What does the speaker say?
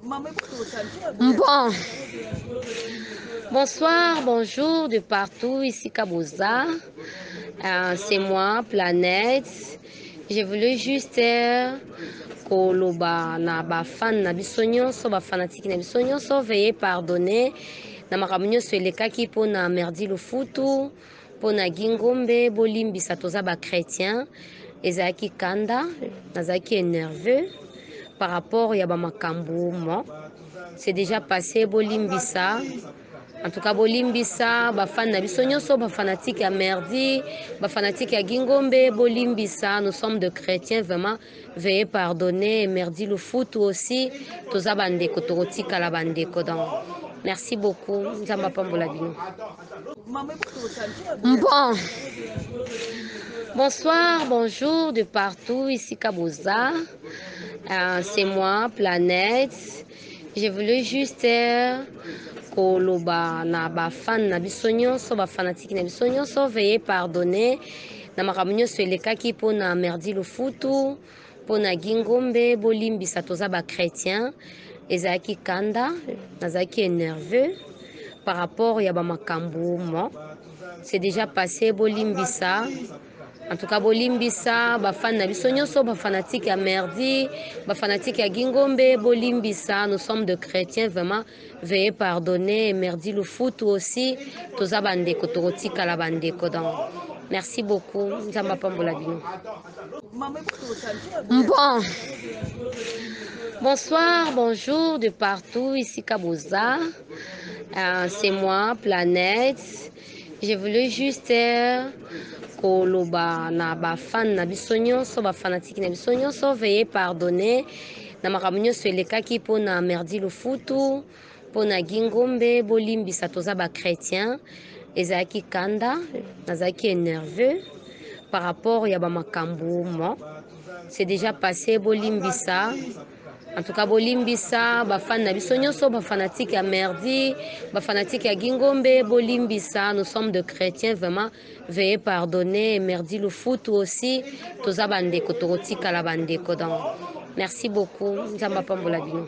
Bon, bonsoir, bonjour de partout, ici Kabuza. C'est moi, Planète. Je voulais juste koloba na bafan na biso nyonso bafanatiki na biso nyonso veuillez pardonner na makambo nyonso elekaki mpona Merdi Lufutu mpona Gingombe bolimbisa toza bachrétien ezalaki kanda nazalaki nerveux par rapport ya bamakambo mo c'est déjà passé bolimbisa en tout cas bolimbisa bafan na biso nyonso bafanatique ya Merdi bafanatique ya Gingombe bolimbisa nous sommes de chrétiens vraiment veuillez pardonner Merdi Lufutu aussi toza bandeko tokotikala bandeko donc merci beaucoup nzamba pambola bino. Bon, bonsoir, bonjour de partout, ici Kabuza. C'est moi, Planète. Je voulais juste koloba na bafan na biso nyonso bafanatiki na biso nyonso veuillez pardonner na makambo nyonso elekaki mpona Merdi Lufutu mpona Gingombe bolimbisa toza bachrétien ezalaki kanda nazalaki nerveux par rapport ya bamakambo mo c'est déjà passé bolimbisa en tout cas bolimbisa bafan na biso nyonso bafanatique ya Merdi bafanatique ya Gingombe bolimbisa nous sommes de chrétiens vraiment veuillez pardonner Merdi Lufutu aussi toza bandeko tokotikala bandeko donc merci beaucoup nzamba pambola bino. Bon, bonsoir, bonjour de partout, ici Kabuza. C'est moi, Planète. Je voulais juste koloba na bafan na biso nyonso bafanatiki na biso nyonso veuillez pardonner na makambo nyonso elekaki mpona Merdi Lufutu mpona Gingombe bolimbisa toza bachrétien ezalaki kanda nazalaki nerveux par rapport ya bamakambo mo c'est déjà passé bolimbisa en tout cas bolimbisa bafan na biso nyonso bafanatique ya Merdi bafanatique ya Gingombe bolimbisa nous sommes de chrétiens vraiment veuillez pardonner Merdi Lufutu aussi toza bandeko tokotikala bandeko donc merci beaucoup nzamba pambola bino.